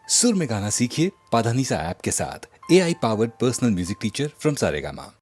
सुर में गाना सीखिए पाधानीसा ऐप के साथ। AI powered personal music teacher from Saregama.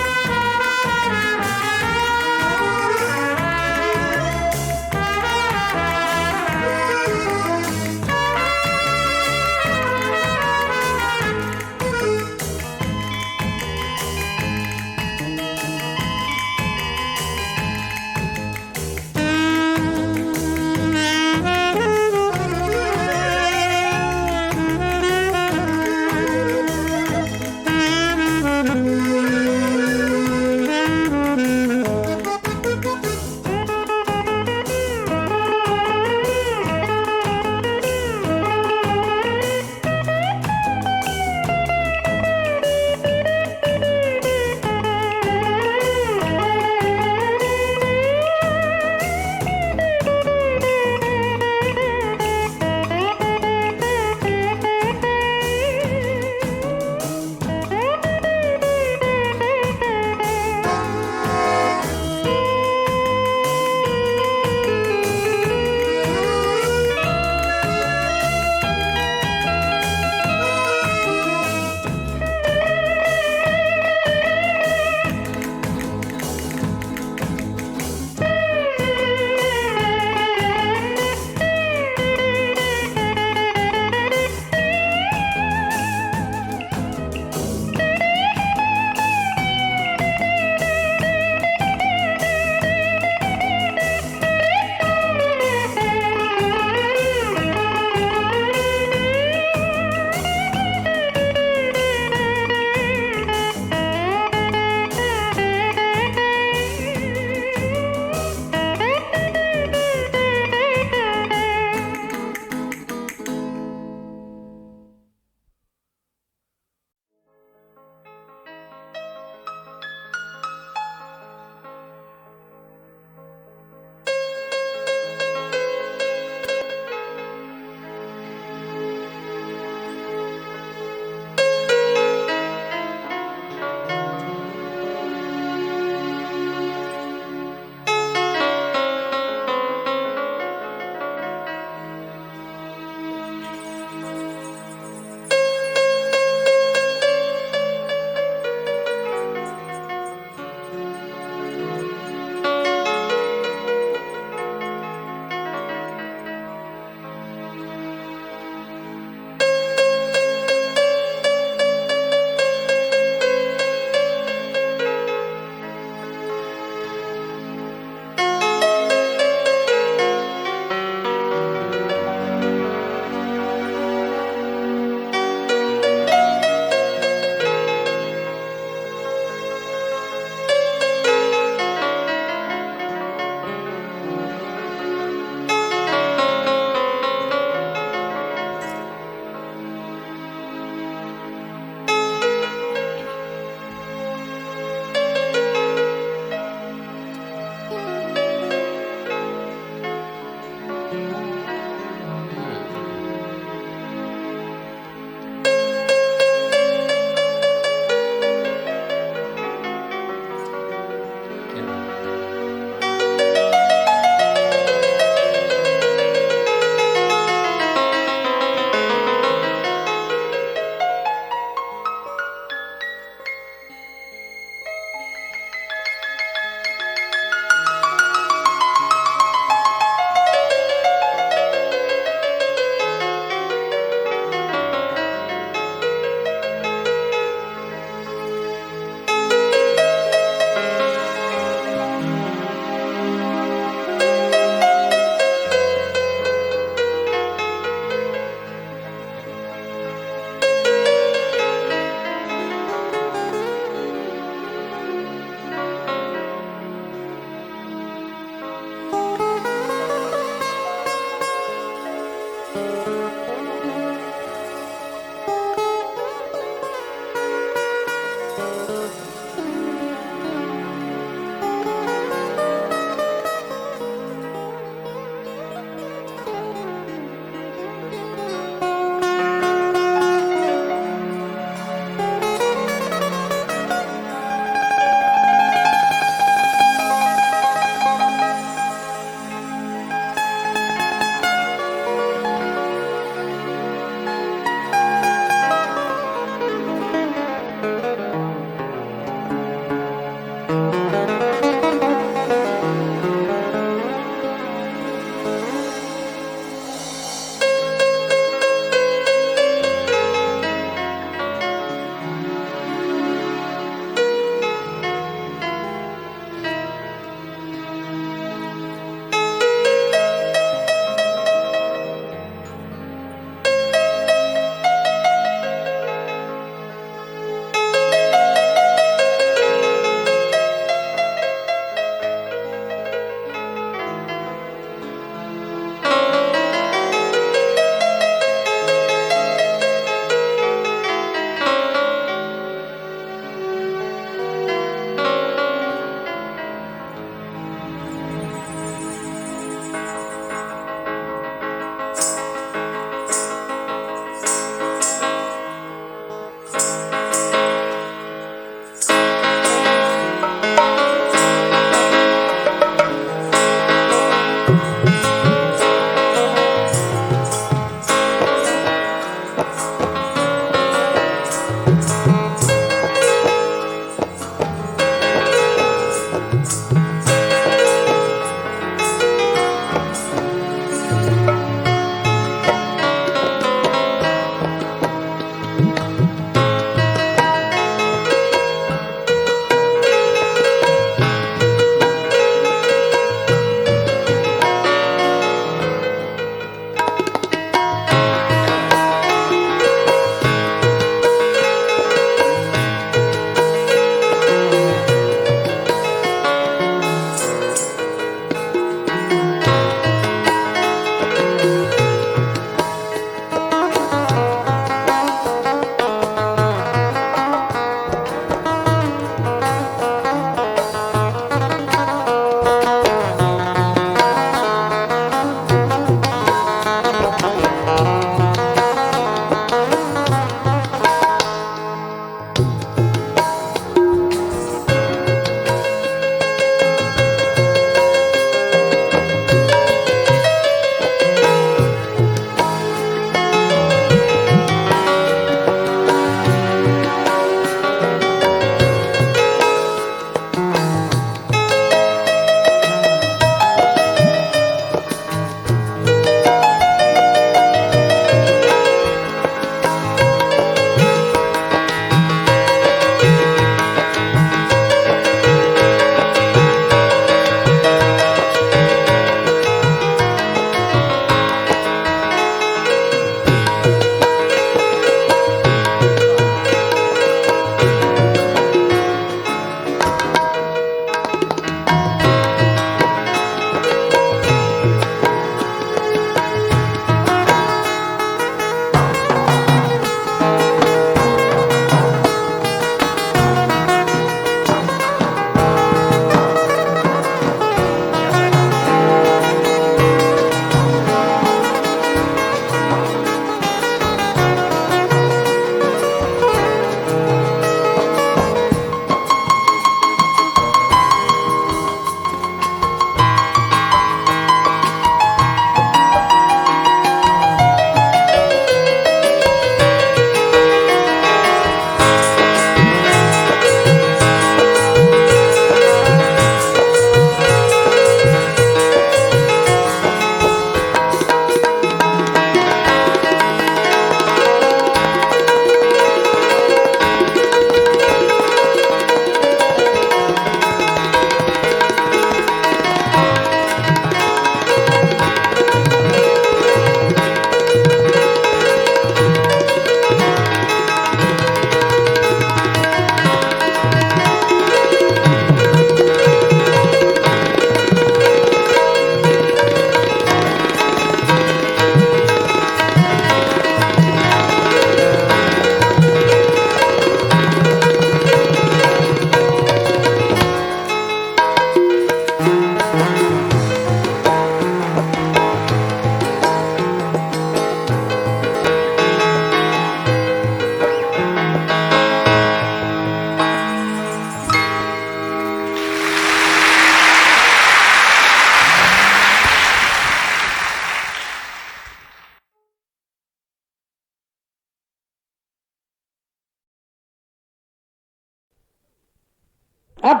अब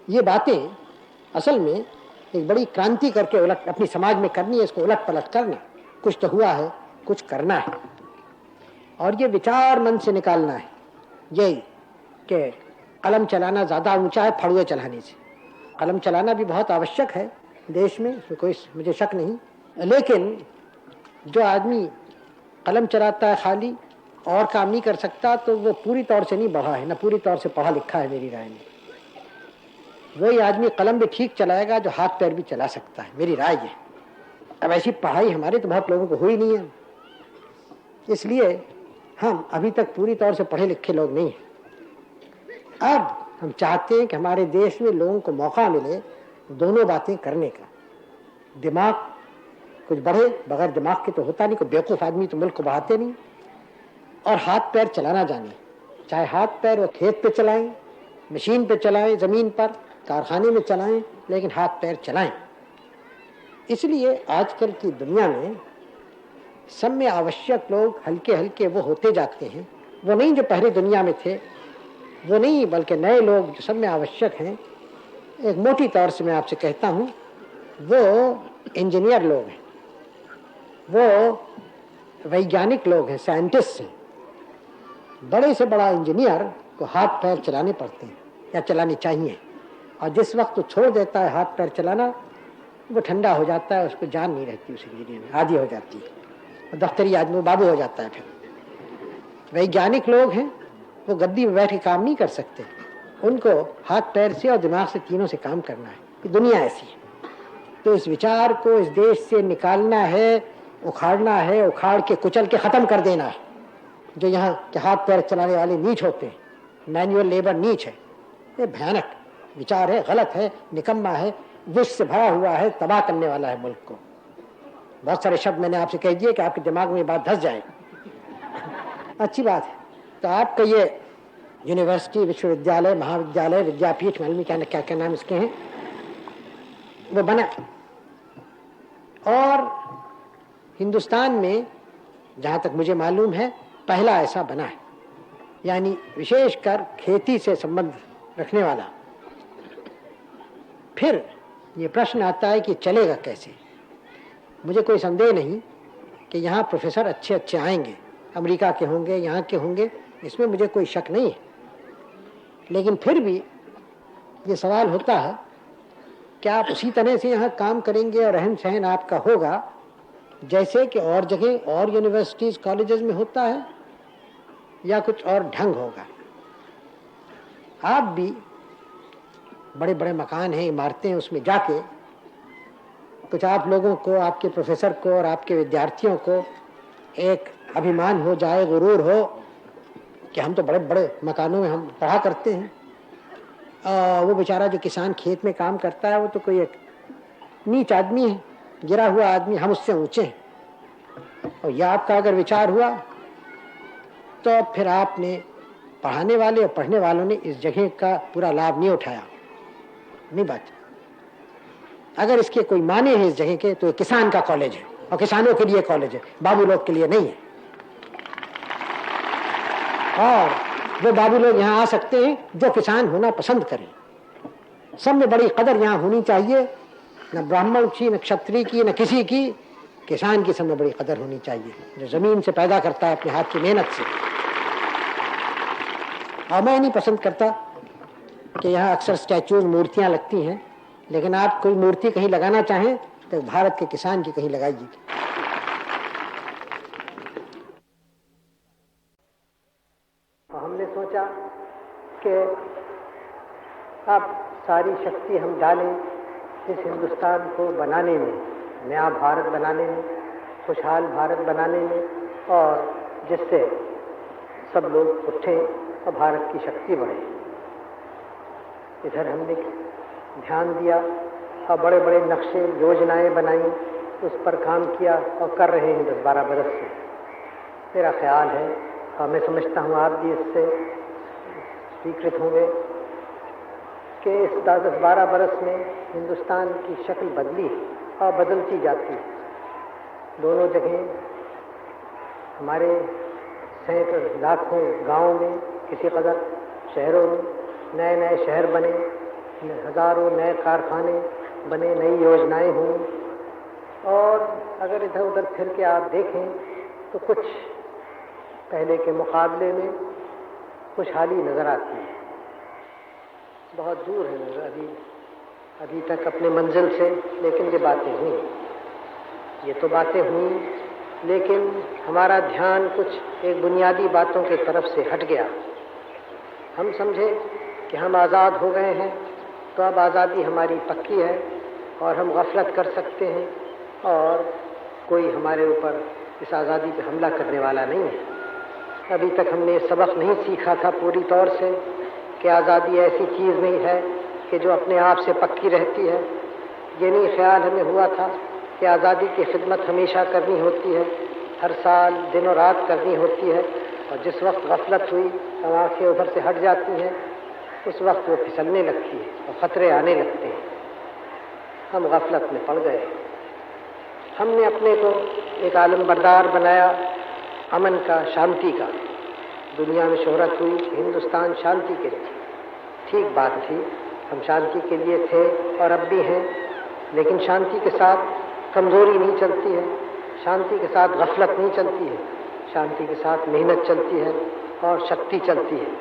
ये बातें असल में एक बड़ी क्रांति करके उलट अपनी समाज में करनी है, इसको उलट पलट करना। कुछ तो हुआ है, कुछ करना है, और ये विचार मन से निकालना है। यही कि कलम चलाना ज़्यादा ऊंचा है फड़ुए चलाने से। कलम चलाना भी बहुत आवश्यक है देश में, इसमें कोई मुझे शक नहीं, लेकिन जो आदमी कलम चलाता है खाली और काम नहीं कर सकता तो वो पूरी तौर से नहीं बढ़ा है, न पूरी तौर से पढ़ा लिखा है मेरी राय में। वही आदमी कलम भी ठीक चलाएगा जो हाथ पैर भी चला सकता है, मेरी राय है। अब ऐसी पढ़ाई हमारे तो बहुत लोगों को हुई नहीं है, इसलिए हम अभी तक पूरी तौर से पढ़े लिखे लोग नहीं हैं। अब हम चाहते हैं कि हमारे देश में लोगों को मौका मिले दोनों बातें करने का। दिमाग कुछ बढ़े, बगैर दिमाग के तो होता नहीं, कोई बेवकूफ़ आदमी तो मुल्क को बढ़ाते नहीं। और हाथ पैर चलाना जाने, चाहे हाथ पैर वो खेत पे चलाएं, मशीन पे चलाएं, ज़मीन पर कारखाने में चलाएं, लेकिन हाथ पैर चलाएं। इसलिए आजकल की दुनिया में सब में आवश्यक लोग हल्के हल्के वो होते जाते हैं, वो नहीं जो पहले दुनिया में थे, वो नहीं, बल्कि नए लोग जो सब में आवश्यक हैं। एक मोटी तौर से मैं आपसे कहता हूँ, वो इंजीनियर लोग हैं, वो वैज्ञानिक लोग हैं, साइंटिस्ट हैं। बड़े से बड़ा इंजीनियर को हाथ पैर चलाने पड़ते हैं या चलानी चाहिए, और जिस वक्त वो छोड़ देता है हाथ पैर चलाना, वो ठंडा हो जाता है, उसको जान नहीं रहती उस इंजीनियर में, आदी हो जाती है, दफ्तरी आदमी बाबू हो जाता है। फिर वैज्ञानिक लोग हैं, वो गद्दी में बैठ के काम नहीं कर सकते, उनको हाथ पैर से और दिमाग से, तीनों से काम करना है। कि दुनिया ऐसी है, तो इस विचार को इस देश से निकालना है, उखाड़ना है, उखाड़ के कुचल के ख़त्म कर देना है। जो यहाँ के हाथ पैर चलाने वाले नीच होते हैं, मैनुअल लेबर नीच है, ये भयानक विचार है, गलत है, निकम्मा है, विष से भरा हुआ है, तबाह करने वाला है मुल्क को। बहुत सारे शब्द मैंने आपसे कह दिए कि आपके दिमाग में बात धस जाए। अच्छी बात है। तो आपका ये यूनिवर्सिटी, विश्वविद्यालय, महाविद्यालय, विद्यापीठ, मालूम क्या क्या नाम इसके हैं, वो बना। और हिंदुस्तान में जहाँ तक मुझे मालूम है पहला ऐसा बना है, यानी विशेषकर खेती से संबंध रखने वाला। फिर ये प्रश्न आता है कि चलेगा कैसे। मुझे कोई संदेह नहीं कि यहाँ प्रोफेसर अच्छे अच्छे आएंगे, अमेरिका के होंगे, यहाँ के होंगे, इसमें मुझे कोई शक नहीं है। लेकिन फिर भी ये सवाल होता है कि आप उसी तरह से यहाँ काम करेंगे और रहन सहन आपका होगा जैसे कि और जगह और यूनिवर्सिटीज़, कॉलेजेस में होता है, या कुछ और ढंग होगा। आप भी बड़े बड़े मकान हैं, इमारतें हैं, उसमें जाके कुछ आप लोगों को, आपके प्रोफेसर को और आपके विद्यार्थियों को एक अभिमान हो जाए, गुरूर हो कि हम तो बड़े बड़े मकानों में हम पढ़ा करते हैं। वो बेचारा जो किसान खेत में काम करता है, वो तो कोई एक नीच आदमी है, गिरा हुआ आदमी, हम उससे ऊंचे हैं। और यह आपका अगर विचार हुआ तो फिर आपने, पढ़ाने वाले और पढ़ने वालों ने इस जगह का पूरा लाभ नहीं उठाया, नहीं बात। अगर इसके कोई माने हैं इस जगह के, तो ये किसान का कॉलेज है और किसानों के लिए कॉलेज है, बाबू लोग के लिए नहीं है। और वो बाबू लोग यहाँ आ सकते हैं जो किसान होना पसंद करें। सब में बड़ी कदर यहाँ होनी चाहिए, न ब्राह्मण की, न क्षत्रिय की, न किसी की, किसान की सब में बड़ी कदर होनी चाहिए, जो जमीन से पैदा करता है अपने हाथ की मेहनत से। और मैं नहीं पसंद करता कि यहाँ अक्सर स्टैचूज, मूर्तियाँ लगती हैं, लेकिन आप कोई मूर्ति कहीं लगाना चाहें तो भारत के किसान की कहीं लगाइए। हमने सोचा कि अब सारी शक्ति हम डालें इस हिंदुस्तान को बनाने में, नया भारत बनाने में, खुशहाल भारत बनाने में, और जिससे सब लोग उठें और भारत की शक्ति बढ़े। इधर हमने ध्यान दिया और बड़े बड़े नक्शे, योजनाएं बनाई, उस पर काम किया और कर रहे हैं 10-12 बरस से। मेरा ख्याल है और मैं समझता हूँ आप भी इससे स्वीकृत होंगे कि इस 10-12 बरस में हिंदुस्तान की शक्ल बदली और बदलती जाती है। दोनों जगह हमारे सैकड़ों लाखों गाँव में, किसी कदर शहरों में नए नए शहर बने, हजारों नए कारखाने बने, नई योजनाएं हुई। और अगर इधर उधर फिर के आप देखें तो कुछ पहले के मुकाबले में खुशहाली नज़र आती है। बहुत दूर है अभी तक अपने मंजिल से, लेकिन ये बातें हुई, ये तो बातें हुई, लेकिन हमारा ध्यान कुछ एक बुनियादी बातों की तरफ से हट गया। हम समझे कि हम आज़ाद हो गए हैं, तो अब आज़ादी हमारी पक्की है और हम गफलत कर सकते हैं और कोई हमारे ऊपर इस आज़ादी पे हमला करने वाला नहीं है। अभी तक हमने सबक नहीं सीखा था पूरी तौर से कि आज़ादी ऐसी चीज़ नहीं है कि जो अपने आप से पक्की रहती है। ये नहीं ख्याल हमें हुआ था कि आज़ादी की खिदमत हमेशा करनी होती है, हर साल दिन और रात करनी होती है, और जिस वक्त गफलत हुई और आँखें उधर से हट जाती हैं, उस वक्त वो फिसलने लगती है और ख़तरे आने लगते हैं। हम गफलत में पड़ गए। हमने अपने को एक आलम बरदार बनाया, अमन का, शांति का। दुनिया में शोहरत हुई कि हिंदुस्तान शांति के लिए। ठीक बात थी, हम शांति के लिए थे और अब भी हैं, लेकिन शांति के साथ कमजोरी नहीं चलती है, शांति के साथ गफलत नहीं चलती है, शांति के साथ मेहनत चलती है और शक्ति चलती है,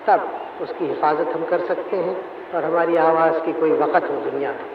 तब उसकी हिफाजत हम कर सकते हैं और हमारी आवाज़ की कोई वक़्त हो दुनिया में।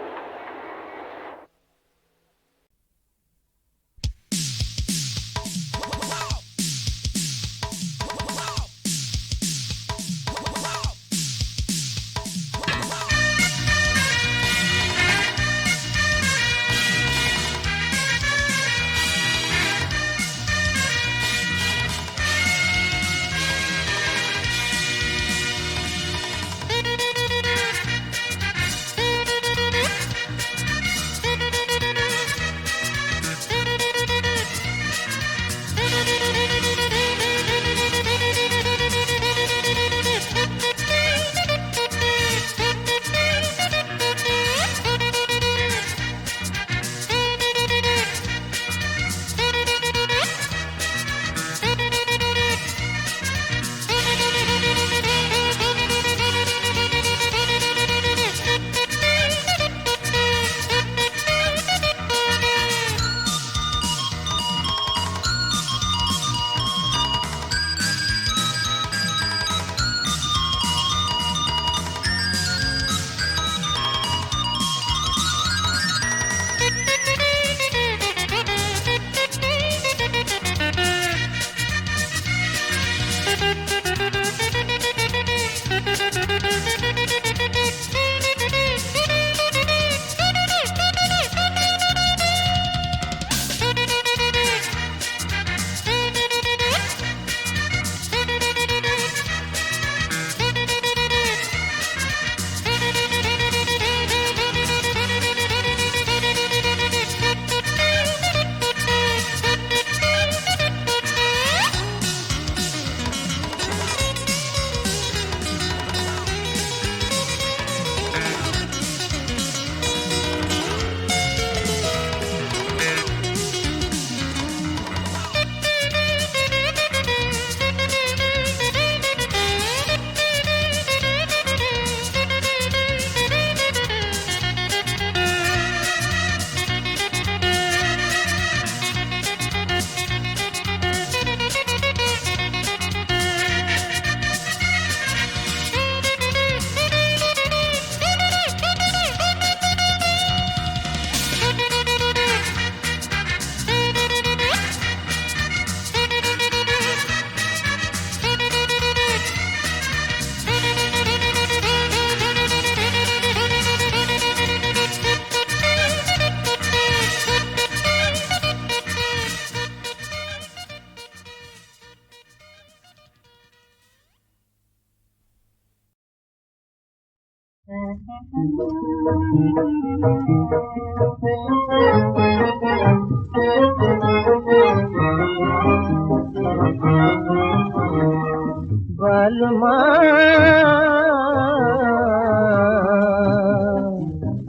बालमा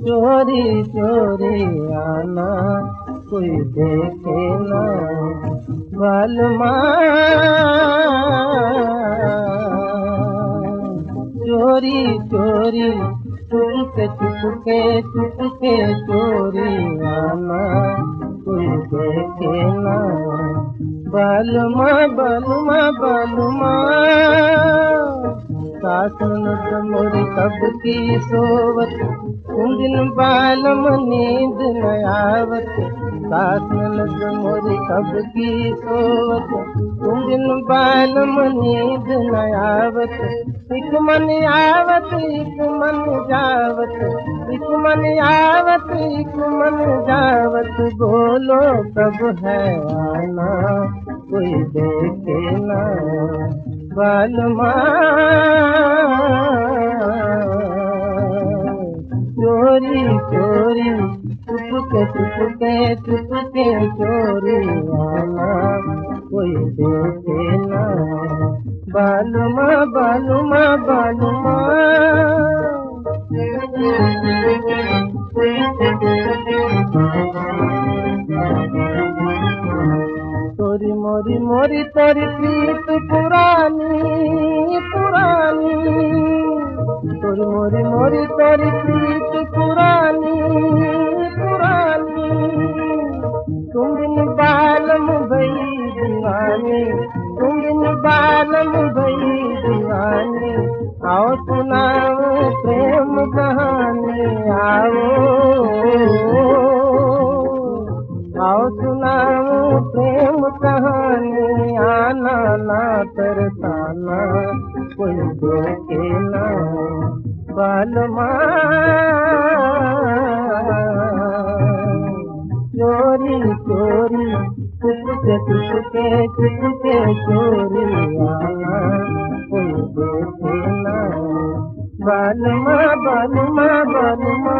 चोरी चोरी आना कोई देखे ना, बालमा चोरी चोरी चुपके चुपके चुपके चोरी आना कोई देखे ना, बालमा बालमा बालमा सासन मोरी कब की सोवत दिन बालम नींद न आवत, सासन मोरी कब की सोवत दिन बालम नींद न आवत, एक मन आवत एक मन जावत, एक मन आवत एक मन जावत, बोलो कब है आना कोई देखे ना, बालमा चोरी चोरी चुपके चुपके चुपके चोरी आना कोई देखे ना, बालमा बालमा बालमा तोरी मोरी मोरी तोरी प्रीत पुरानी पुरानी, तोरी मोरी मोरी तोरी प्रीत पुरानी पुरानी, तुम बिन बालम भई दीवानी, तुम बिन बालम भई दीवानी, आओ सुनाओ प्रेम कहानी, आओ सुनाओ प्रेम कहानी, आना ना तरसाना कोई देखे ना बालमा, चोरी चोरी चुपके चोरी आना कोई देखे ना बालमा बालमा बालमा।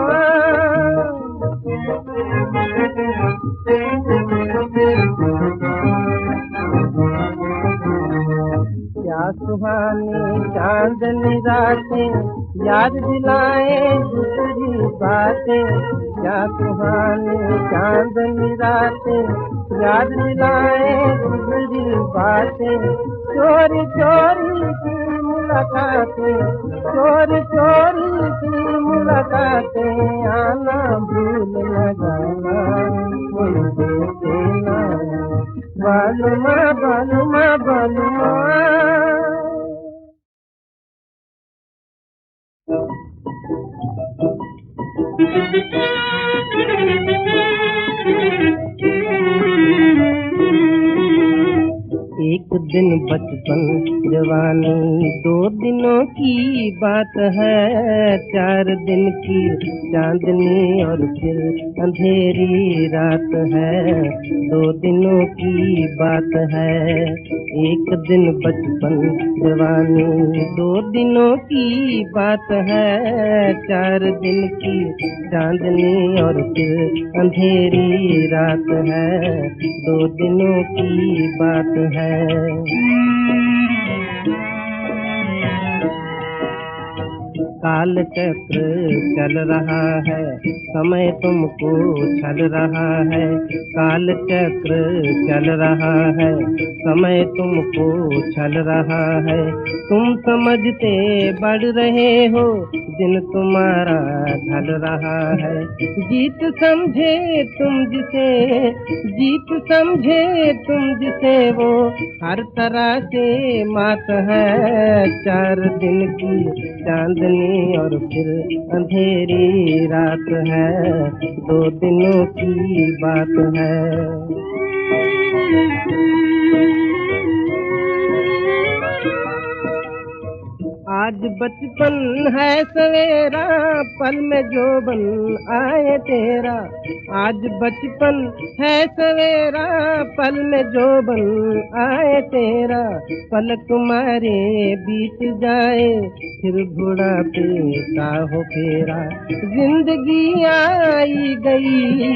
क्या सुहानी चांदनी रातें याद दिलाए दूसरी बातें, क्या सुहानी चांदनी रातें याद दिलाए दूसरी बातें, चोरी चोरी की मुलाकातें, चोरी चोरी की मुलाकातें, आना भूल न जाना कोई देखे ना बालमा बालमा बालमा। एक दिन बचपन जवानी, 2 दिनों की बात है, 4 दिन की चांदनी और फिर अंधेरी रात है, 2 दिनों की बात है। एक दिन बचपन जवानी, 2 दिनों की बात है, 4 दिन की चांदनी और फिर अंधेरी रात है, 2 दिनों की बात है। काल चक्र चल रहा है, समय तुमको छल रहा है, काल चक्र चल रहा है, समय तुमको छल रहा है, तुम समझते बढ़ रहे हो, दिन तुम्हारा ढल रहा है, जीत समझे तुम जिसे, जीत समझे तुम जिसे, वो हर तरह से मात है, 4 दिन की चांदनी और फिर अंधेरी रात है, 2 दिनों की बात है। आज बचपन है सवेरा, पल में जोबन आए तेरा, आज बचपन है सवेरा, पल में जोबन आए तेरा, पलक मारे बीत जाए फिर बुढ़ापे का हो फेरा, जिंदगी आई गई,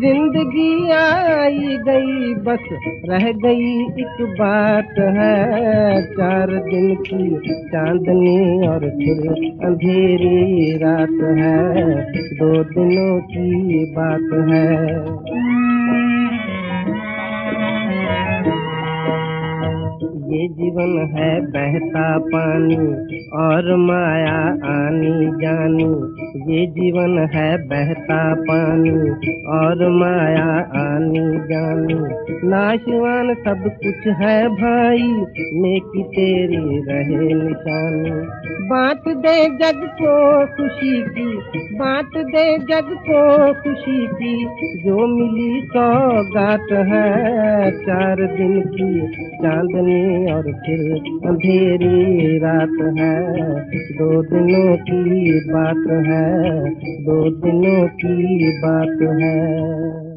जिंदगी आई गई, बस रह गई एक बात है, 4 दिन की चांदनी और फिर अंधेरी रात है, 2 दिनों की बात है। ये जीवन है बहता पानी और माया आनी जानी, ये जीवन है बहता पानी और माया आनी जानी, नाशवान सब कुछ है भाई, नेकी तेरी रहे निशानी, बांट दे जग को खुशी की, बांट दे जग को खुशी की, जो मिली सौगात है, 4 दिन की चांदनी और फिर अंधेरी रात है, 2 दिनों की बात है, 2 दिनों की बात है।